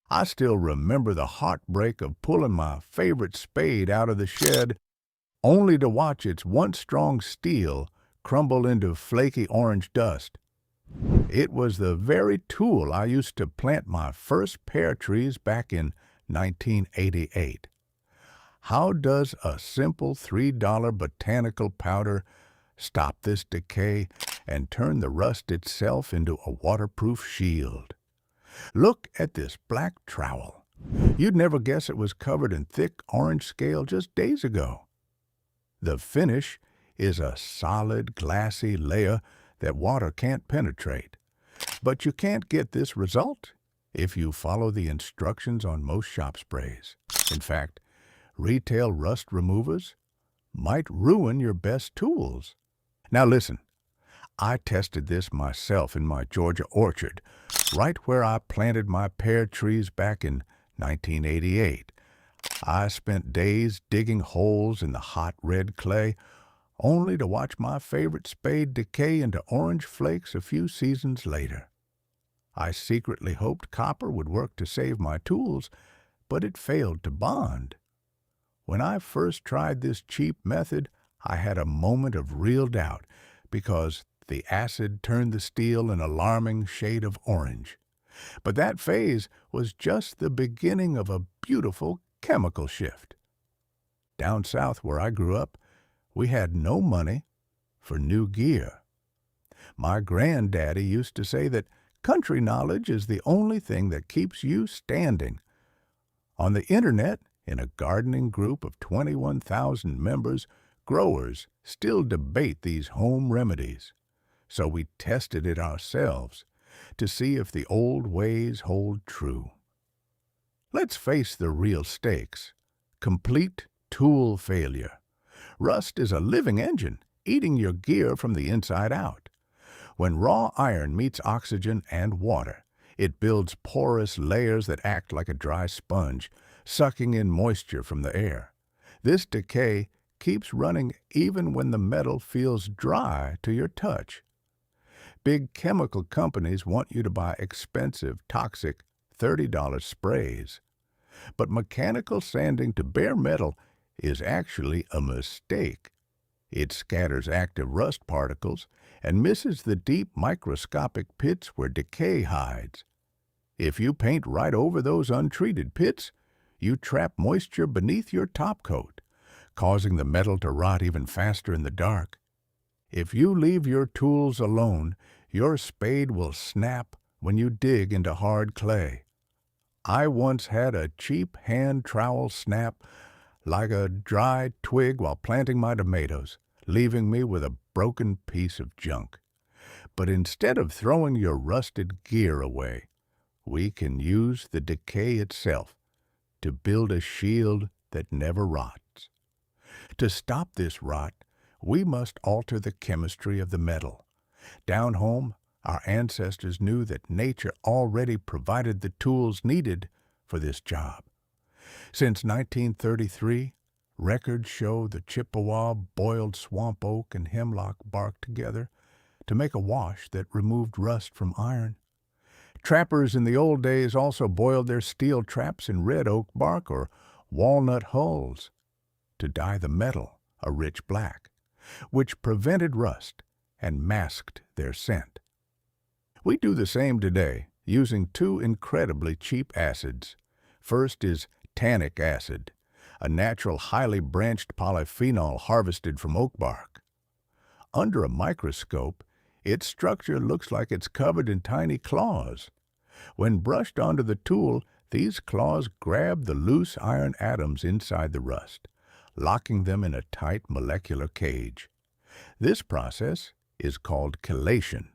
I still remember the heartbreak of pulling my favorite spade out of the shed only to watch its once strong steel crumble into flaky orange dust. It was the very tool I used to plant my first pear trees back in 1988. How does a simple $3 botanical powder stop this decay and turn the rust itself into a waterproof shield? Look at this black trowel. You'd never guess it was covered in thick orange scale just days ago. The finish is a solid, glassy layer that water can't penetrate. But you can't get this result if you follow the instructions on most shop sprays. In fact, retail rust removers might ruin your best tools. Now listen, I tested this myself in my Georgia orchard, right where I planted my pear trees back in 1988. I spent days digging holes in the hot red clay, only to watch my favorite spade decay into orange flakes a few seasons later. I secretly hoped copper would work to save my tools, but it failed to bond. When I first tried this cheap method, I had a moment of real doubt because the acid turned the steel an alarming shade of orange. But that phase was just the beginning of a beautiful chemical shift. Down south where I grew up, we had no money for new gear. My granddaddy used to say that country knowledge is the only thing that keeps you standing. On the internet, in a gardening group of 21,000 members, growers still debate these home remedies. So we tested it ourselves to see if the old ways hold true. Let's face the real stakes. Complete tool failure. Rust is a living engine, eating your gear from the inside out. When raw iron meets oxygen and water, it builds porous layers that act like a dry sponge, sucking in moisture from the air. This decay keeps running even when the metal feels dry to your touch. Big chemical companies want you to buy expensive, toxic, $30 sprays. But mechanical sanding to bare metal is actually a mistake. It scatters active rust particles and misses the deep microscopic pits where decay hides. If you paint right over those untreated pits, you trap moisture beneath your top coat, causing the metal to rot even faster in the dark. If you leave your tools alone, your spade will snap when you dig into hard clay. I once had a cheap hand trowel snap like a dry twig while planting my tomatoes, leaving me with a broken piece of junk. But instead of throwing your rusted gear away, we can use the decay itself to build a shield that never rots. To stop this rot, we must alter the chemistry of the metal. Down home, our ancestors knew that nature already provided the tools needed for this job. Since 1933, records show the Chippewa boiled swamp oak and hemlock bark together to make a wash that removed rust from iron. Trappers in the old days also boiled their steel traps in red oak bark or walnut hulls to dye the metal a rich black, which prevented rust and masked their scent. We do the same today, using two incredibly cheap acids. First is tannic acid, a natural highly branched polyphenol harvested from oak bark. Under a microscope, its structure looks like it's covered in tiny claws. When brushed onto the tool, these claws grab the loose iron atoms inside the rust, locking them in a tight molecular cage. This process is called chelation,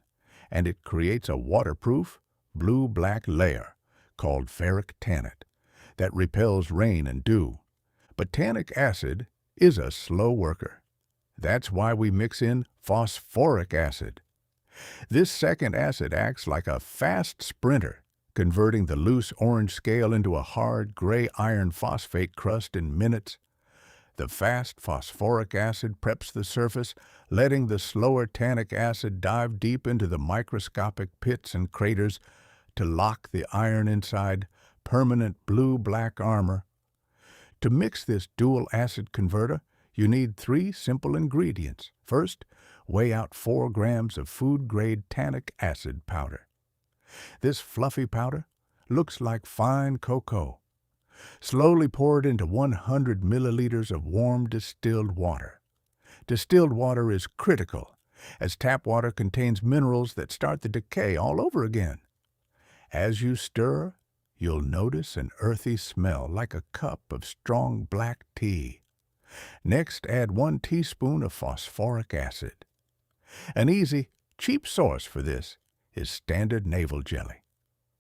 and it creates a waterproof, blue-black layer called ferric tannate that repels rain and dew. But tannic acid is a slow worker. That's why we mix in phosphoric acid. This second acid acts like a fast sprinter, converting the loose orange scale into a hard gray iron phosphate crust in minutes. The fast phosphoric acid preps the surface, letting the slower tannic acid dive deep into the microscopic pits and craters to lock the iron inside, permanent blue-black armor. To mix this dual acid converter, you need 3 simple ingredients. First, weigh out 4 grams of food-grade tannic acid powder. This fluffy powder looks like fine cocoa. Slowly pour it into 100 milliliters of warm distilled water. Distilled water is critical, as tap water contains minerals that start the decay all over again. As you stir, you'll notice an earthy smell like a cup of strong black tea. Next, add 1 teaspoon of phosphoric acid. An easy, cheap source for this is standard navel jelly.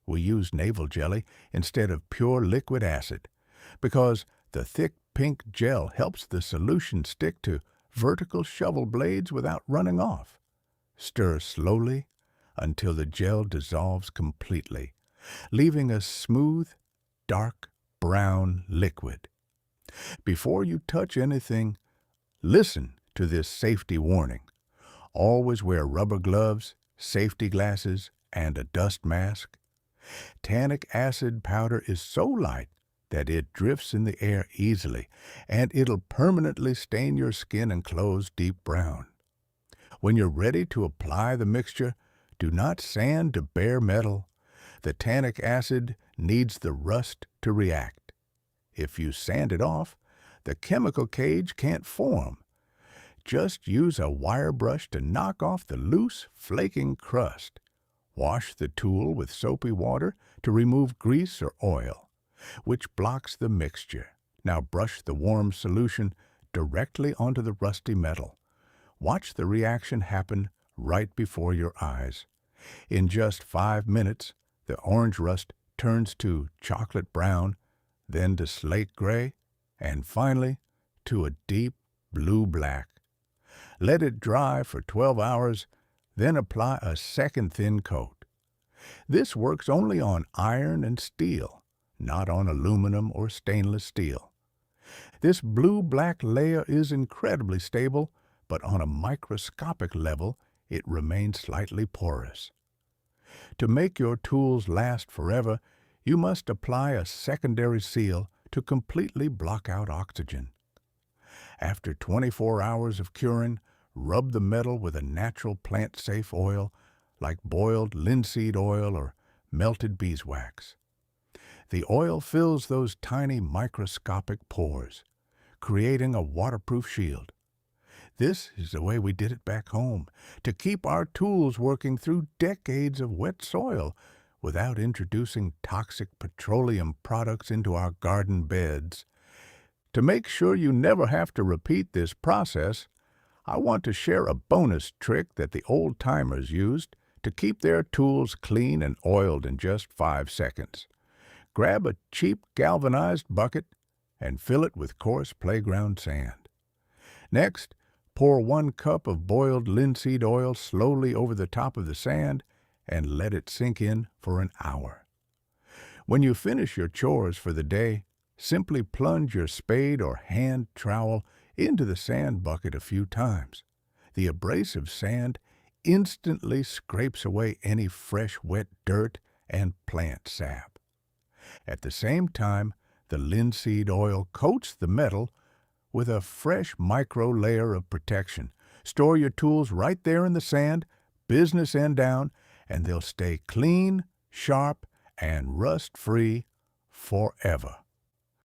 We use navel jelly instead of pure liquid acid because the thick pink gel helps the solution stick to vertical shovel blades without running off. Stir slowly until the gel dissolves completely, leaving a smooth, dark brown liquid. Before you touch anything, listen to this safety warning. Always wear rubber gloves, safety glasses, and a dust mask. Tannic acid powder is so light that it drifts in the air easily, and it'll permanently stain your skin and clothes deep brown. When you're ready to apply the mixture, do not sand to bare metal. The tannic acid needs the rust to react. If you sand it off, the chemical cage can't form. Just use a wire brush to knock off the loose, flaking crust. Wash the tool with soapy water to remove grease or oil, which blocks the mixture. Now brush the warm solution directly onto the rusty metal. Watch the reaction happen right before your eyes. In just 5 minutes, the orange rust turns to chocolate brown, then to slate gray, and finally to a deep blue-black. Let it dry for 12 hours, then apply a second thin coat. This works only on iron and steel, not on aluminum or stainless steel. This blue-black layer is incredibly stable, but on a microscopic level, it remains slightly porous. To make your tools last forever, you must apply a secondary seal to completely block out oxygen. After 24 hours of curing, rub the metal with a natural plant-safe oil like boiled linseed oil or melted beeswax. The oil fills those tiny microscopic pores, creating a waterproof shield. This is the way we did it back home, to keep our tools working through decades of wet soil without introducing toxic petroleum products into our garden beds. To make sure you never have to repeat this process, I want to share a bonus trick that the old-timers used to keep their tools clean and oiled in just 5 seconds. Grab a cheap galvanized bucket and fill it with coarse playground sand. Next, pour 1 cup of boiled linseed oil slowly over the top of the sand and let it sink in for an hour. When you finish your chores for the day, simply plunge your spade or hand trowel into the sand bucket a few times. The abrasive sand instantly scrapes away any fresh wet dirt and plant sap. At the same time, the linseed oil coats the metal with a fresh micro layer of protection. Store your tools right there in the sand, business end down, and they'll stay clean, sharp, and rust-free forever.